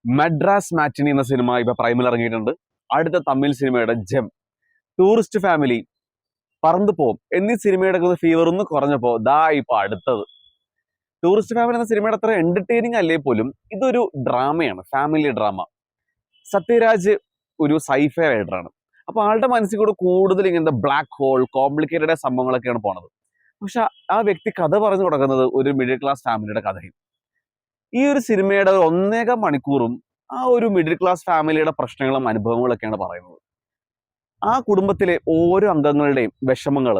മദ്രാസ് മാറ്റിനി എന്ന സിനിമ ഇപ്പൊ പ്രൈമിൽ ഇറങ്ങിയിട്ടുണ്ട്. അടുത്ത തമിഴ് സിനിമയുടെ ജെം, ടൂറിസ്റ്റ് ഫാമിലി, പറന്നു പോം എന്നീ സിനിമയുടെ ഫീവർ ഒന്ന് കുറഞ്ഞപ്പോ ദാ ഇപ്പൊ അടുത്തത്. ടൂറിസ്റ്റ് ഫാമിലി എന്ന സിനിമയുടെ അത്ര എന്റർടൈനിങ് അല്ലേ പോലും ഇതൊരു ഡ്രാമയാണ്, ഫാമിലി ഡ്രാമ. സത്യരാജ് ഒരു സൈഫൈ റൈറ്ററാണ്. അപ്പൊ ആളുടെ മനസ്സിൽ കൂടെ കൂടുതൽ ഇങ്ങനത്തെ ബ്ലാക്ക് ഹോൾ, കോംപ്ലിക്കേറ്റഡ് സംഭവങ്ങളൊക്കെയാണ് പോണത്. പക്ഷെ ആ വ്യക്തി കഥ പറഞ്ഞു തുടങ്ങുന്നത് ഒരു മിഡിൽ ക്ലാസ് ഫാമിലിയുടെ കഥയും. ഈ ഒരു സിനിമയുടെ 1.25 മണിക്കൂറും ആ ഒരു മിഡിൽ ക്ലാസ് ഫാമിലിയുടെ പ്രശ്നങ്ങളും അനുഭവങ്ങളൊക്കെയാണ് പറയുന്നത്. ആ കുടുംബത്തിലെ ഓരോ അംഗങ്ങളുടെയും വിഷമങ്ങൾ,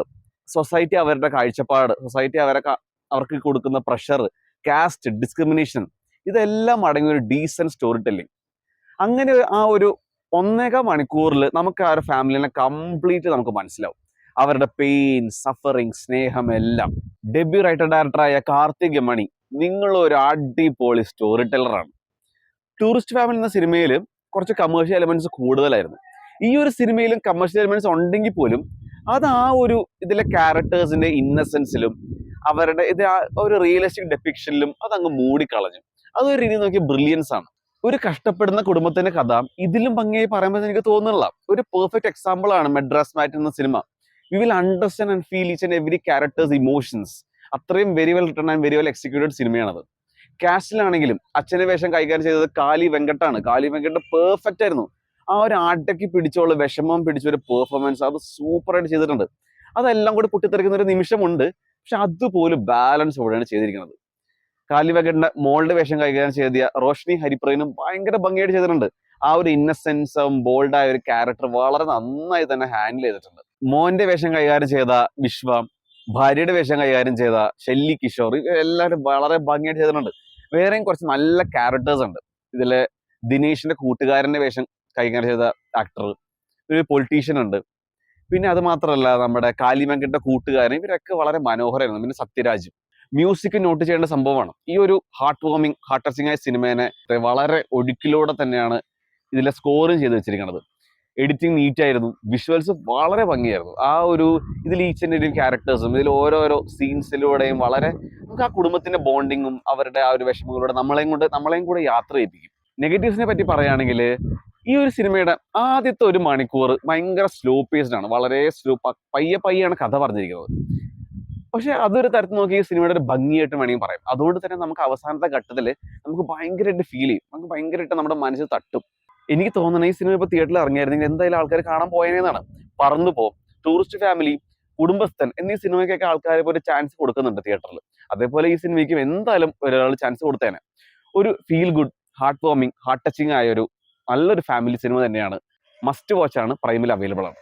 സൊസൈറ്റി അവരുടെ കാഴ്ചപ്പാട്, സൊസൈറ്റി അവർക്ക് കൊടുക്കുന്ന പ്രഷർ, കാസ്റ്റ് ഡിസ്ക്രിമിനേഷൻ, ഇതെല്ലാം അടങ്ങിയ ഒരു ഡീസന്റ് സ്റ്റോറി ടെല്ലിംഗ്. അങ്ങനെ ആ ഒരു 1.25 മണിക്കൂറിൽ നമുക്ക് ആ ഒരു ഫാമിലിനെ കംപ്ലീറ്റ് നമുക്ക് മനസ്സിലാവും. അവരുടെ പെയിൻ, സഫറിങ്, സ്നേഹം എല്ലാം. ഡെബ്യൂ റൈറ്റർ ഡയറക്ടറായ കാർത്തിക് മണി നിങ്ങളൊരു അടിപൊളി സ്റ്റോറി ടെല്ലറാണ്. ടൂറിസ്റ്റ് ഫാമിലി എന്ന സിനിമയിൽ കുറച്ച് കമേഴ്ഷ്യൽ എലമെന്റ്സ് കൂടുതലായിരുന്നു. ഈ ഒരു സിനിമയിലും കമേഴ്ഷ്യൽ എലമെന്റ്സ് ഉണ്ടെങ്കിൽ പോലും അത് ആ ഒരു ഇതിലെ ക്യാരക്ടേഴ്സിന്റെ ഇന്നസെൻസിലും അവരുടെ ഇത് ആ ഒരു റിയലിസ്റ്റിക് ഡെപ്പിക്ഷനിലും അതങ്ങ് മൂടിക്കളഞ്ഞു. അതൊരു രീതി നോക്കിയ ബ്രില്യൻസ് ആണ്. ഒരു കഷ്ടപ്പെടുന്ന കുടുംബത്തിന്റെ കഥ ഇതിലും ഭംഗിയായി പറയാൻ എനിക്ക് തോന്നുന്നില്ല. ഒരു പെർഫെക്റ്റ് എക്സാമ്പിൾ ആണ് മദ്രാസ് മാറ്റ് എന്ന സിനിമ. We will understand and feel each and every characters emotions. അത്രയും very well written and very well executed സിനിമയാണത്. കാസ്റ്റിലാണെങ്കിലും അച്ഛനെ വേഷം കൈകാര്യം ചെയ്തത് കാലി വെങ്കട്ടാണ്. കാലി വെങ്കട്ട് പെർഫെക്റ്റ് ആയിരുന്നു. ആ ഒരു ആട്ടയ്ക്ക് പിടിച്ചോള് വിഷമം പിടിച്ച ഒരു പെർഫോമൻസ് അത് സൂപ്പറായിട്ട് ചെയ്തിട്ടുണ്ട്. അതെല്ലാം കൂടി പൊട്ടിത്തെറിക്കുന്ന ഒരു നിമിഷമുണ്ട്. പക്ഷെ അതുപോലും ബാലൻസോടെയാണ് ചെയ്തിരിക്കുന്നത്. കാലി വെങ്കട്ടിന്റെ മോളുടെ വേഷം കൈകാര്യം ചെയ്ത റോഷ്നി ഹരിപ്രനും ഭയങ്കര ഭംഗിയായിട്ട് ചെയ്തിട്ടുണ്ട്. ആ ഒരു ഇന്നസെൻസും ബോൾഡായ ഒരു ക്യാരക്ടർ വളരെ നന്നായി തന്നെ ഹാൻഡിൽ ചെയ്തിട്ടുണ്ട്. മോന്റെ വേഷം കൈകാര്യം ചെയ്ത വിശ്വ, ഭാര്യയുടെ വേഷം കൈകാര്യം ചെയ്ത ഷെല്ലി കിഷോർ, എല്ലാവരും വളരെ ഭംഗിയായിട്ട് ചെയ്തിട്ടുണ്ട്. വേറെയും കുറച്ച് നല്ല ക്യാരക്ടേഴ്സ് ഉണ്ട് ഇതിലെ. ദിനേശിന്റെ കൂട്ടുകാരന്റെ വേഷം കൈകാര്യം ചെയ്ത ആക്ടർ, ഒരു പൊളിറ്റീഷ്യൻ ഉണ്ട്. പിന്നെ അത് മാത്രമല്ല നമ്മുടെ കാലി വെങ്കട്ടിന്റെ കൂട്ടുകാരൻ, ഇവരൊക്കെ വളരെ മനോഹരമായിരുന്നു. പിന്നെ സത്യരാജ്. മ്യൂസിക് നോട്ട് ചെയ്യേണ്ട സംഭവമാണ്. ഈ ഒരു ഹാർട്ട് വാർമിങ്, ഹാർട്ട് ടച്ചിങ് ആയ സിനിമേനെ വളരെ ഒഴുക്കിലൂടെ തന്നെയാണ് ഇതിലെ സ്കോറും ചെയ്ത് വെച്ചിരിക്കുന്നത്. എഡിറ്റിംഗ് നീറ്റ് ആയിരുന്നു, വിഷ്വൽസ് വളരെ ഭംഗിയായിരുന്നു. ആ ഒരു ഇതിൽ ഈച്ച് ആൻഡ് എവരി ക്യാരക്ടേഴ്സും ഇതിൽ ഓരോരോ സീൻസിലൂടെയും വളരെ നമുക്ക് ആ കുടുംബത്തിന്റെ ബോണ്ടിങ്ങും അവരുടെ ആ ഒരു വിഷമങ്ങളൂടെ നമ്മളെയും കൂടെ യാത്ര ചെയ്യിപ്പിക്കും. നെഗറ്റീവ്സിനെ പറ്റി പറയുകയാണെങ്കിൽ ഈ ഒരു സിനിമയുടെ ആദ്യത്തെ 1 മണിക്കൂർ ഭയങ്കര സ്ലോ പേസ്ഡ് ആണ്. വളരെ സ്ലോ, പയ്യാണ് കഥ പറഞ്ഞിരിക്കുന്നത്. പക്ഷെ അതൊരു തരത്തിൽ നോക്കി ഈ സിനിമയുടെ ഒരു ഭംഗിയായിട്ട് വേണമെങ്കിൽ പറയാം. അതുകൊണ്ട് തന്നെ നമുക്ക് അവസാനത്തെ ഘട്ടത്തിൽ നമുക്ക് ഭയങ്കരമായിട്ട് ഫീൽ ചെയ്യും, നമുക്ക് ഭയങ്കരമായിട്ട് നമ്മുടെ മനസ്സിൽ തട്ടും. എനിക്ക് തോന്നുന്നത് ഈ സിനിമ ഇപ്പോൾ തിയേറ്ററിൽ ഇറങ്ങിയായിരുന്നെങ്കിൽ എന്തായാലും ആൾക്കാർ കാണാൻ പോയതെന്നാണ്. പറന്നു പോം, ടൂറിസ്റ്റ് ഫാമിലി, കുടുംബസ്ഥൻ എന്നീ സിനിമയ്ക്കൊക്കെ ആൾക്കാർ ഇപ്പോൾ ഒരു ചാൻസ് കൊടുക്കുന്നുണ്ട് തിയേറ്ററിൽ. അതേപോലെ ഈ സിനിമയ്ക്കും എന്തായാലും ഒരാൾ ചാൻസ് കൊടുത്തേനെ. ഒരു feel good, heart warming, heart touching ആയ ഒരു നല്ലൊരു ഫാമിലി സിനിമ തന്നെയാണ്. മസ്റ്റ് വാച്ച് ആണ്, പ്രൈമിൽ അവൈലബിൾ ആണ്.